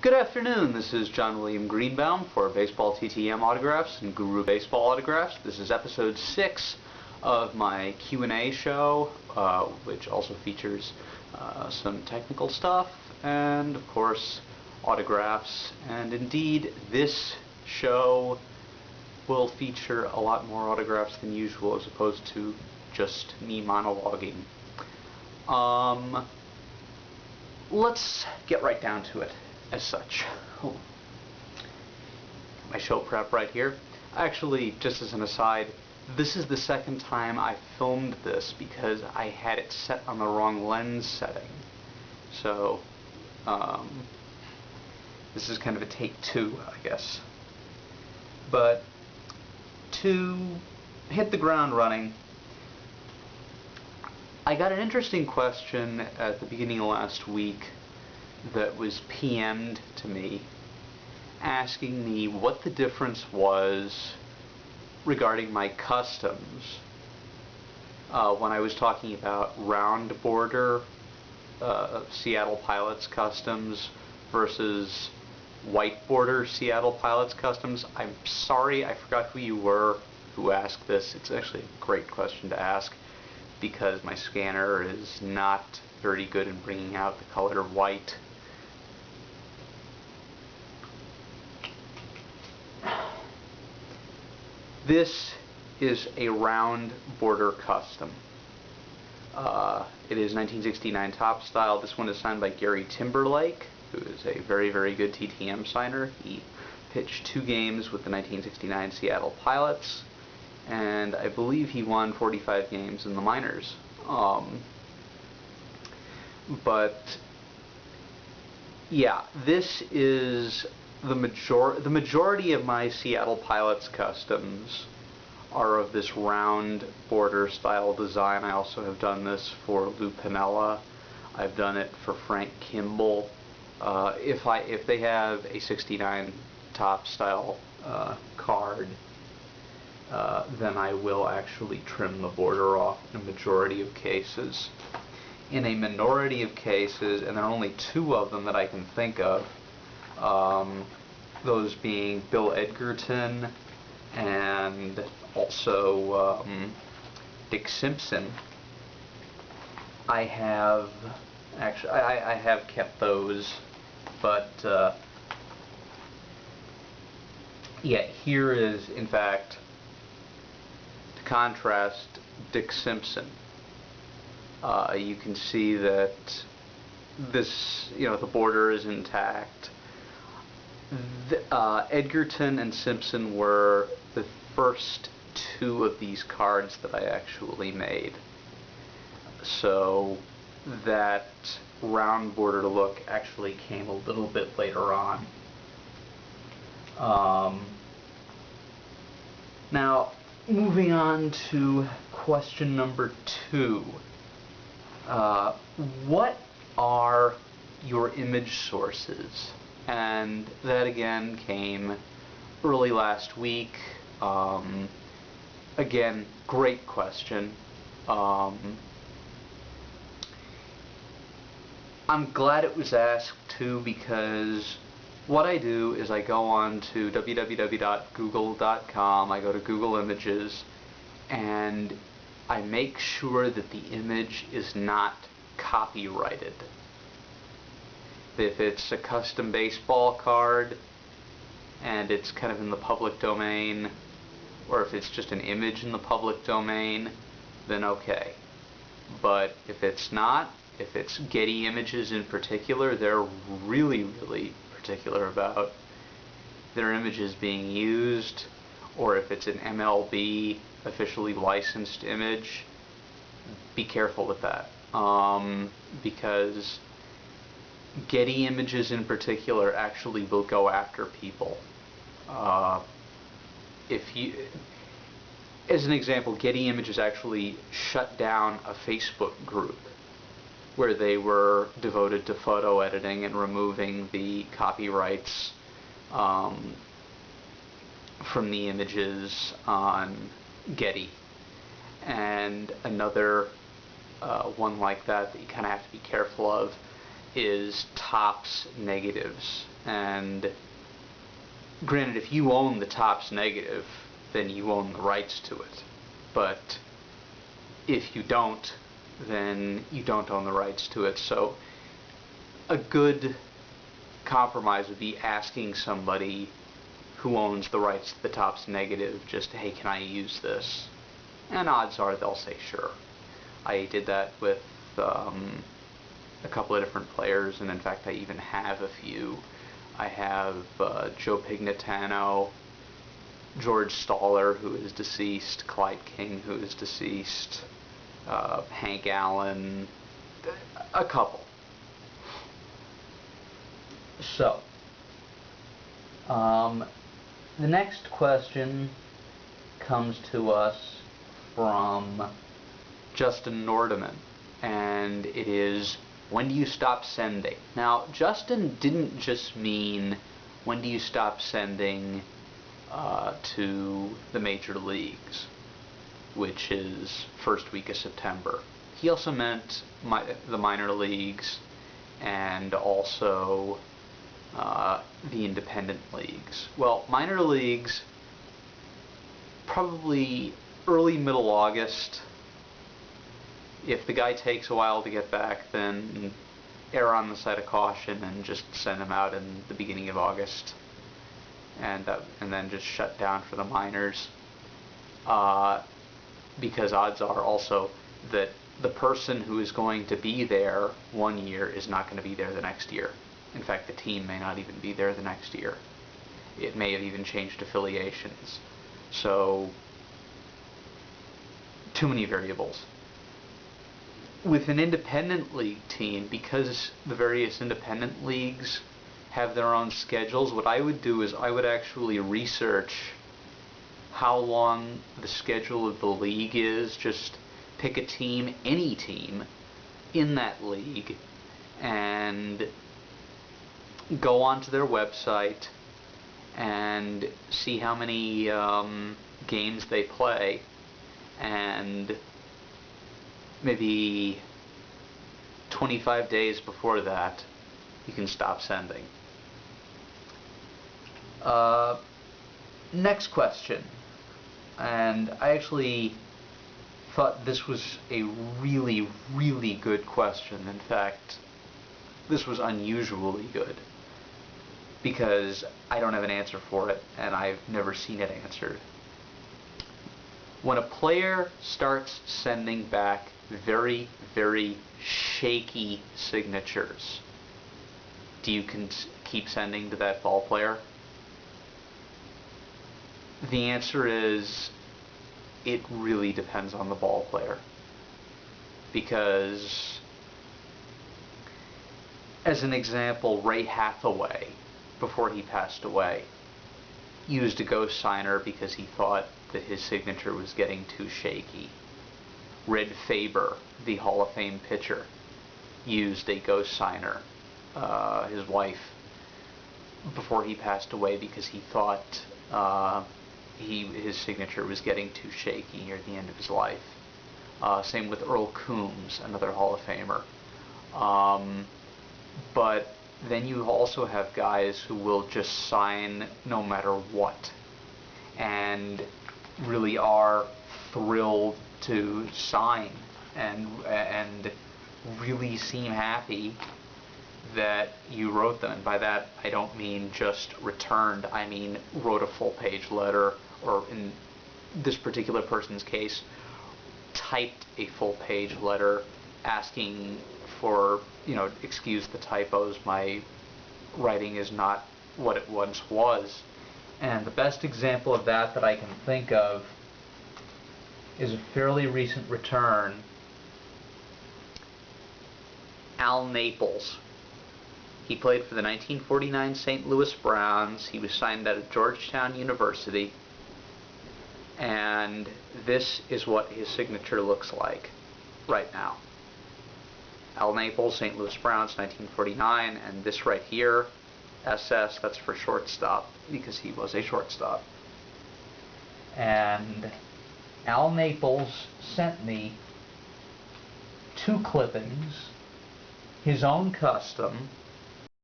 Good afternoon, this is John William Greenbaum for Baseball TTM Autographs and Guru Baseball Autographs. This is episode 6 of my Q&A show, which also features some technical stuff and, of course, autographs. And indeed, this show will feature a lot more autographs than usual as opposed to just me monologuing. Let's get right down to it. As such. My show prep right here. Actually, just as an aside, this is the second time I filmed this because I had it set on the wrong lens setting. So, this is kind of a take 2, I guess. But to hit the ground running, I got an interesting question at the beginning of last week that was PM'd to me, asking me what the difference was regarding my customs when I was talking about round border Seattle Pilots customs versus white border Seattle Pilots customs. I'm sorry, I forgot who you were who asked this. It's actually a great question to ask because my scanner is not very good in bringing out the color white. This is a round border custom. It is 1969 top style. This one is signed by Gary Timberlake, who is a very, very good TTM signer. He pitched 2 games with the 1969 Seattle Pilots, and I believe he won 45 games in the minors. But yeah, this is the majority of my Seattle Pilots customs are of this round border style design. I also have done this for Lou Piniella. I've done it for Frank Kimball. If they have a 69 top style card, then I will actually trim the border off in a majority of cases. In a minority of cases, and there are only 2 of them that I can think of, those being Bill Edgerton and also Dick Simpson. I have kept those, but yeah, here is in fact, to contrast, Dick Simpson. You can see that this, the border is intact. Edgerton and Simpson were the first 2 of these cards that I actually made. So that round border look actually came a little bit later on. Now, moving on to question number 2. What are your image sources? And that again came early last week. Again, great question. I'm glad it was asked too, because what I do is I go on to www.google.com, I go to Google Images, and I make sure that the image is not copyrighted. If it's a custom baseball card and it's kind of in the public domain, or if it's just an image in the public domain, then okay. But if it's not, if it's Getty Images in particular, they're really, really particular about their images being used, or if it's an MLB officially licensed image, be careful with that. Because Getty Images in particular actually will go after people. As an example, Getty Images actually shut down a Facebook group where they were devoted to photo editing and removing the copyrights from the images on Getty. And another one like that you kind of have to be careful of is Topps negatives. And granted, if you own the Topps negative, then you own the rights to it. But if you don't, then you don't own the rights to it. So a good compromise would be asking somebody who owns the rights to the Topps negative just, hey, can I use this? And odds are they'll say sure. I did that with a couple of different players, and in fact I even have a few. I have Joe Pignatano, George Staller, who is deceased, Clyde King, who is deceased, Hank Allen, a couple. So, the next question comes to us from Justin Nordeman, and it is, when do you stop sending? Now, Justin didn't just mean when do you stop sending to the major leagues, which is first week of September. He also meant the minor leagues and also the independent leagues. Well, minor leagues, probably early middle August. If the guy takes a while to get back, then err on the side of caution and just send him out in the beginning of August, and then just shut down for the minors. Because odds are also that the person who is going to be there one year is not going to be there the next year. In fact, the team may not even be there the next year. It may have even changed affiliations. So, too many variables. With an independent league team, because the various independent leagues have their own schedules, what I would do is I would actually research how long the schedule of the league is. Just pick a team, any team in that league, and go onto their website and see how many games they play, and maybe 25 days before that you can stop sending. Next question, and I actually thought this was a really, really good question. In fact, this was unusually good, because I don't have an answer for it, and I've never seen it answered. When a player starts sending back very, very shaky signatures, do you keep sending to that ball player? The answer is, it really depends on the ball player. Because, as an example, Ray Hathaway, before he passed away, used a ghost signer because he thought that his signature was getting too shaky. Red Faber, the Hall of Fame pitcher, used a ghost signer, his wife, before he passed away because he thought his signature was getting too shaky near the end of his life. Same with Earl Coombs, another Hall of Famer. But then you also have guys who will just sign no matter what, and really are thrilled to sign, and really seem happy that you wrote them. And by that I don't mean just returned, I mean wrote a full-page letter, or in this particular person's case, typed a full-page letter asking for, excuse the typos, my writing is not what it once was. And the best example of that I can think of is a fairly recent return. Al Naples. He played for the 1949 St. Louis Browns. He was signed out of Georgetown University. And this is what his signature looks like right now. Al Naples, St. Louis Browns, 1949, and this right here, SS, that's for shortstop, because he was a shortstop. And Al Naples sent me 2 clippings his own custom